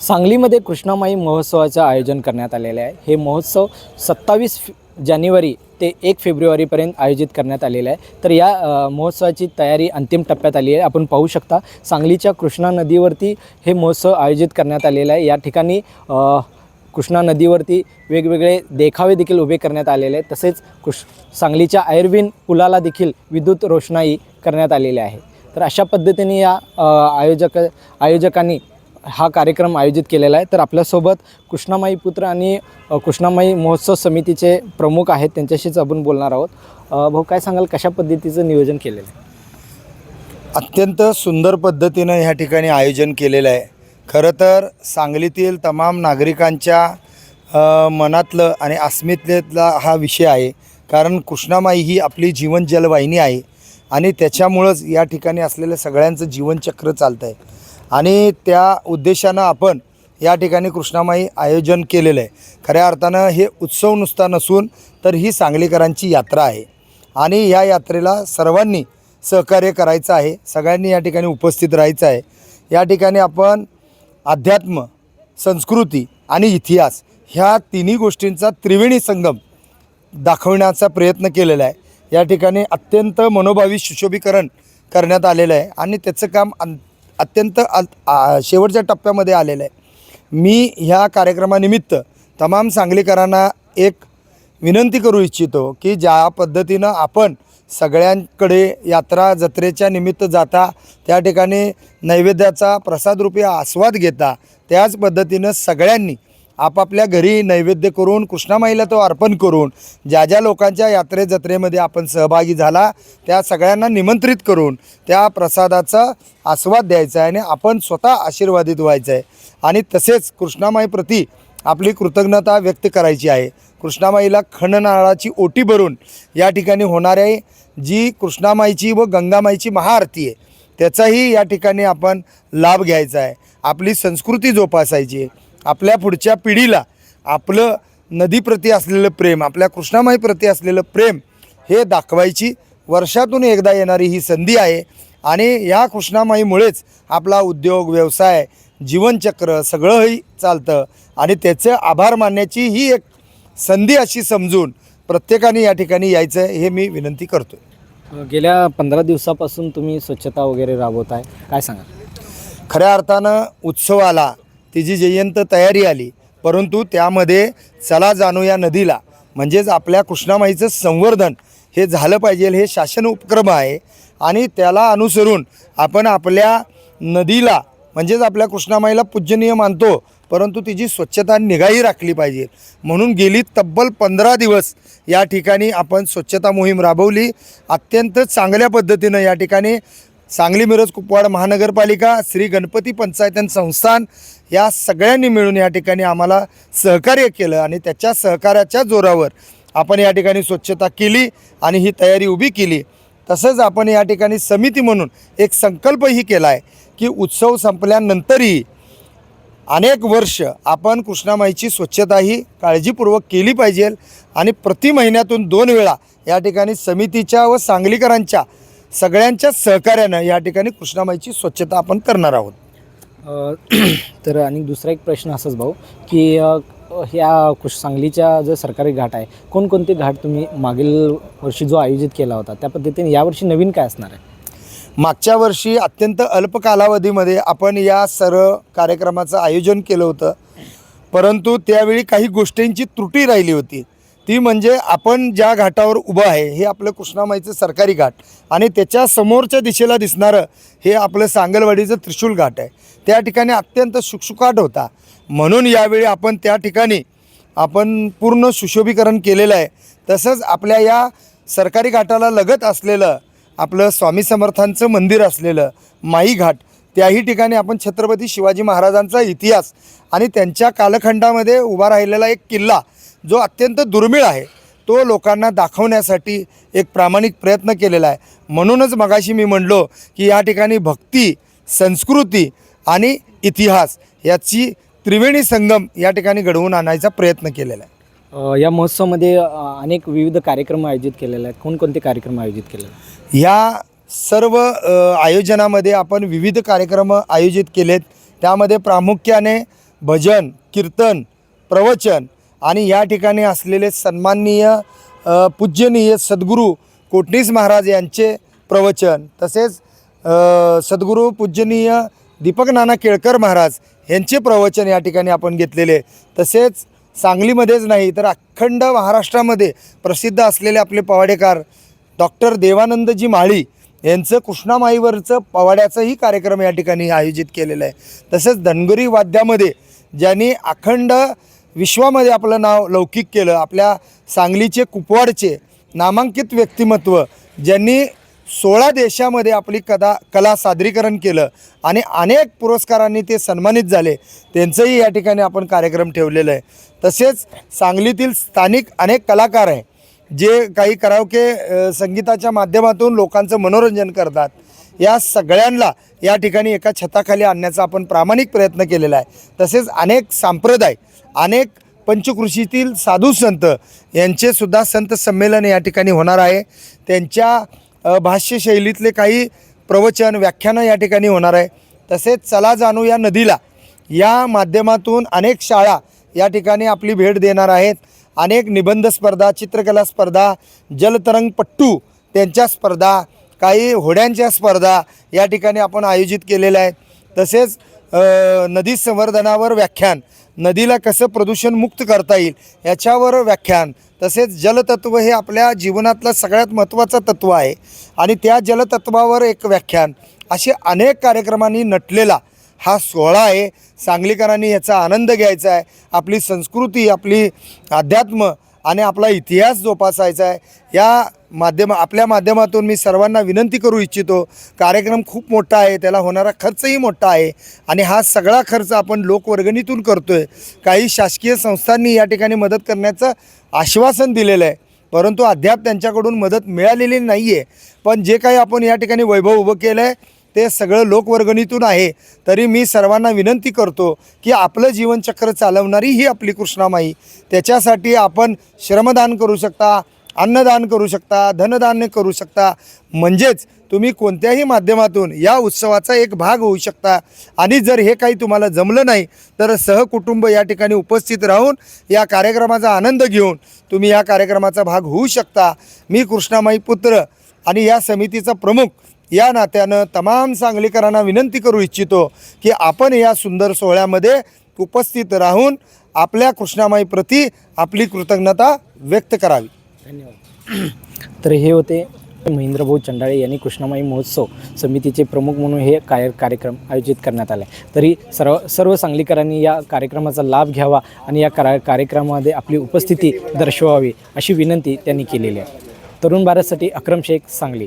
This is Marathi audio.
सांगलीमध्ये कृष्णामाई महोत्सवाचं आयोजन करण्यात आलेले आहे। हे महोत्सव 27 जानेवारी ते 1 फेब्रुवारीपर्यंत आयोजित करण्यात आलेलं आहे। तर या महोत्सवाची तयारी अंतिम टप्प्यात आली आहे। आपण पाहू शकता सांगलीच्या कृष्णा नदीवरती हे महोत्सव आयोजित करण्यात आलेलं आहे। या ठिकाणी कृष्णा नदीवरती वेगवेगळे देखावे देखील उभे करण्यात आलेले आहेत। तसेच सांगलीच्या आयर्विन पुलाला देखील विद्युत रोषणाई करण्यात आलेली आहे। तर अशा पद्धतीने या आयोजकांनी हा कार्यक्रम आयोजित केलेला आहे। तर आपल्यासोबत कृष्णामाई पुत्र आणि कृष्णामाई महोत्सव समितीचे प्रमुख आहेत, त्यांच्याशीच आपण बोलणार आहोत। भाऊ, काय सांगाल, कशा पद्धतीचं नियोजन केलेलं आहे? अत्यंत सुंदर पद्धतीनं ह्या ठिकाणी आयोजन केलेलं आहे। खरं तर सांगलीतील तमाम नागरिकांच्या मनातलं आणि अस्मितेतला हा विषय आहे, कारण कृष्णामाई ही आपली जीवन जलवाहिनी आहे आणि त्याच्यामुळंच या ठिकाणी असलेलं सगळ्यांचं जीवनचक्र चालतं आहे आणि त्या उद्देशानं आपण या ठिकाणी कृष्णामाई आयोजन केलेलं आहे। खऱ्या अर्थानं हे उत्सव नुसता नसून तर ही सांगलीकरांची यात्रा आहे आणि या यात्रेला सर्वांनी सहकार्य करायचं आहे, सगळ्यांनी या ठिकाणी उपस्थित राहायचं आहे। या ठिकाणी आपण अध्यात्म, संस्कृती आणि इतिहास ह्या तिन्ही गोष्टींचा त्रिवेणी संगम दाखवण्याचा प्रयत्न केलेला आहे। या ठिकाणी अत्यंत मनोभावी सुशोभीकरण करण्यात आलेलं आहे आणि त्याचं काम अत्यंत शेवटच्या टप्प्यामध्ये आलेलं आहे। मी ह्या कार्यक्रमानिमित्त तमाम सांगलीकरांना एक विनंती करू इच्छितो की ज्या पद्धतीनं आपण सगळ्यांकडे यात्रा जत्रेच्या निमित्त जाता, त्या ठिकाणी नैवेद्याचा प्रसादरूपी आस्वाद घेता, त्याच पद्धतीनं सगळ्यांनी आपापल्या घरी नैवेद्य करून कृष्णामाईला तो अर्पण करून ज्या ज्या लोकांच्या यात्रे जत्रेमध्ये आपण सहभागी झाला त्या सगळ्यांना निमंत्रित करून त्या प्रसादाचा आस्वाद द्यायचा आहे आणि आपण स्वतः आशीर्वादित व्हायचं आहे आणि तसेच कृष्णामाईप्रती आपली कृतज्ञता व्यक्त करायची आहे। कृष्णामाईला खणनाळाची ओटी भरून या ठिकाणी होणाऱ्या जी कृष्णामाईची व गंगामाईची महाआरती आहे त्याचाही या ठिकाणी आपण लाभ घ्यायचा आहे। आपली संस्कृती जोपासायची आहे, आपल्या पुढच्या पिढीला आपलं नदीप्रती असलेलं प्रेम, आपल्या कृष्णामाईप्रती असलेलं प्रेम हे दाखवायची वर्षातून एकदा येणारी ही संधी आहे आणि या कृष्णामाईमुळेच आपला उद्योग, व्यवसाय, जीवनचक्र सगळंही चालतं आणि त्याचे आभार मानण्याची ही एक संधी अशी समजून प्रत्येकाने या ठिकाणी यायचं हे मी विनंती करतो। गेल्या 15 दिवसापासून तुम्ही स्वच्छता वगैरे राबवत आहे, काय सांगाल? खऱ्या अर्थानं उत्सव आला, तिची जयंत तयारी आली, परंतु त्यामध्ये चला जाणू या नदीला म्हणजेच आपल्या कृष्णामाईचं संवर्धन हे झालं पाहिजे, हे शासन उपक्रम आहे आणि त्याला अनुसरून आपण आपल्या नदीला म्हणजेच आपल्या कृष्णामाईला पूजनीय मानतो, परंतु तिची स्वच्छता निगाही राखली पाहिजे। म्हणून गेली तब्बल 15 दिवस या ठिकाणी आपण स्वच्छता मोहीम राबवली। अत्यंत चांगल्या पद्धतीनं या ठिकाणी सांगली मिरज कुपवाड महानगरपालिका, श्री गणपती पंचायतन संस्थान या सगळ्यांनी मिळून या ठिकाणी आम्हाला सहकार्य केलं आणि त्याच्या सहकार्याच्या जोरावर आपण या ठिकाणी स्वच्छता केली आणि ही तयारी उभी केली। तसंच आपण या ठिकाणी समिती म्हणून एक संकल्पही केला आहे की उत्सव संपल्यानंतरही अनेक वर्ष आपण कृष्णामाईची स्वच्छता ही काळजीपूर्वक केली पाहिजे आणि प्रति महिन्यातून 2 वेळा या ठिकाणी समितीच्या व सांगलीकरांच्या सगळ्यांच्या सहकार्यानं या ठिकाणी कृष्णामाईची स्वच्छता आपण करणार आहोत। तर आणि दुसरा एक प्रश्न असाच भाऊ की ह्या सांगलीच्या जो सरकारी घाट आहे, कोणकोणते घाट तुम्ही मागील वर्षी जो आयोजित केला होता त्या पद्धतीने यावर्षी नवीन काय असणार आहे? मागच्या वर्षी अत्यंत अल्प कालावधीमध्ये आपण या सर्व कार्यक्रमाचं आयोजन केलं होतं, परंतु त्यावेळी काही गोष्टींची त्रुटी राहिली होती। ती म्हणजे आपण ज्या घाटावर उभं आहे हे आपलं कृष्णामाईचं सरकारी घाट आणि त्याच्या समोरच्या दिशेला दिसणारं हे आपलं सांगलवाडीचं त्रिशूल घाट आहे। त्या ठिकाणी अत्यंत शुकशुकाट होता, म्हणून यावेळी आपण त्या ठिकाणी आपण पूर्ण सुशोभीकरण केलेलं आहे। तसंच आपल्या या सरकारी घाटाला लगत असलेलं आपलं स्वामी समर्थांचं मंदिर असलेलं माई घाट, त्याही ठिकाणी आपण छत्रपती शिवाजी महाराजांचा इतिहास आणि त्यांच्या कालखंडामध्ये उभा राहिलेला एक किल्ला जो अत्यंत दुर्मिळ आहे तो लोकांना दाखवण्यासाठी एक प्रामाणिक प्रयत्न केलेला आहे। म्हणूनच मगाशी मी म्हणलो की या ठिकाणी भक्ती, संस्कृती आणि इतिहास याची त्रिवेणी संगम या ठिकाणी घडवून आणायचा प्रयत्न केलेला आहे। या महोत्सवामध्ये अनेक विविध कार्यक्रम आयोजित केलेले आहेत, कोणकोणते कार्यक्रम आयोजित केलेले आहेत? ह्या सर्व आयोजनामध्ये आपण विविध कार्यक्रम आयोजित केलेत, त्यामध्ये प्रामुख्याने भजन, कीर्तन, प्रवचन आणि या ठिकाणी असलेले सन्माननीय पूज्यनीय सद्गुरू कोटणीस महाराज यांचे प्रवचन, तसेच सद्गुरू पूज्यनीय दीपक नाना केळकर महाराज यांचे प्रवचन या ठिकाणी आपण घेतलेले. तसेच सांगलीमध्येच नाही तर अखंड महाराष्ट्रामध्ये प्रसिद्ध असलेले आपले पवाडेकार डॉक्टर देवानंदजी माळी यांचं कृष्णामाईवरचं पवाड्याचाही कार्यक्रम या ठिकाणी आयोजित केलेला आहे. तसेच धनगरी वाद्यामध्ये ज्यांनी अखंड विश्वामध्ये आपलं नाव लौकिक केलं, आपल्या सांगलीचे कुपवाडचे नामांकित व्यक्तिमत्व ज्यांनी 16 देशामध्ये आपली कला सादरीकरण केलं आणि अनेक पुरस्कारांनी ते सन्मानित झाले, त्यांचंही या ठिकाणी आपण कार्यक्रम ठेवलेलं आहे. तसेच सांगलीतील स्थानिक अनेक कलाकार आहे जे काही कराओके संगीताच्या माध्यमातून लोकांचं मनोरंजन करतात. या सगळ्यांना या ठिकाणी एका छताखाली आणण्याचा आपण प्रामाणिक प्रयत्न केलेला आहे. तसेच अनेक संप्रदाय, अनेक पंचकृषीतील साधू संत यांचेसुद्धा संत संमेलन या ठिकाणी होणार आहे. त्यांच्या भाष्यशैलीतले काही प्रवचन, व्याख्यानं या ठिकाणी होणार आहे. तसेच चला जाणू या नदीला या माध्यमातून अनेक शाळा या ठिकाणी आपली भेट देणार आहेत. अनेक निबंध स्पर्धा, चित्रकला स्पर्धा, जलतरंगपट्टू त्यांच्या स्पर्धा, काही होड्यांच्या स्पर्धा या ठिकाणी आपण आयोजित केलेल्या आहेत. तसेच नदी संवर्धनावर व्याख्यान, नदीला कसं प्रदूषणमुक्त करता येईल याच्यावर व्याख्यान. तसेच जलतत्व हे आपल्या जीवनातलं सगळ्यात महत्त्वाचं तत्त्व आहे आणि त्या जलतत्वावर एक व्याख्यान. असे अनेक कार्यक्रमांनी नटलेला हा सोहळा आहे. सांगलीकरांनी याचा आनंद घ्यायचा आहे. आपली संस्कृती, आपली अध्यात्म आणि आपला इतिहास जोपासायचा आहे. या आपल्या माध्यमातून मी सर्वांना विनंती करू इच्छितो, कार्यक्रम खूप मोठा आहे, त्याला होणारा खर्चही मोठा आहे आणि हा सगळा खर्च आपण लोकवर्गणीतून करतो आहे. काही शासकीय संस्थांनी या ठिकाणी मदत करण्याचं आश्वासन दिलेलं आहे, परंतु अद्याप त्यांच्याकडून मदत मिळालेली नाही आहे. पण जे काही आपण या ठिकाणी वैभव उभं केलं आहे ते सगळं लोकवर्गणीतून आहे. तरी मी सर्वांना विनंती करतो की आपलं जीवनचक्र चालवणारी ही आपली कृष्णामाई, त्याच्यासाठी आपण श्रमदान करू शकता, अन्नदान करू शकता, धनदान करू शकता. म्हणजेच तुम्ही कोणत्याही माध्यमातून या उत्सवाचा एक भाग होऊ शकता. आणि जर हे काही तुम्हाला जमलं नाही तर सहकुटुंब या ठिकाणी उपस्थित राहून या कार्यक्रमाचा आनंद घेऊन तुम्ही या कार्यक्रमाचा भाग होऊ शकता. मी कृष्णामाई पुत्र आणि या समितीचा प्रमुख या नात्यानं तमाम सांगलीकरांना विनंती करू इच्छितो की आपण या सुंदर सोहळ्यामध्ये उपस्थित राहून आपल्या कृष्णामाईप्रती आपली कृतज्ञता व्यक्त करावी. धन्यवाद. तर हे होते महेंद्रभाऊ चंडाळे यांनी कृष्णामाई महोत्सव समितीचे प्रमुख म्हणून हे कार्यक्रम आयोजित करण्यात आला आहे. तरी सर्व सांगलीकरांनी या कार्यक्रमाचा लाभ घ्यावा आणि या कार्यक्रमामध्ये आपली उपस्थिती दर्शवावी अशी विनंती त्यांनी केलेली आहे. तरुण भारतसाठी अक्रम शेख, सांगली.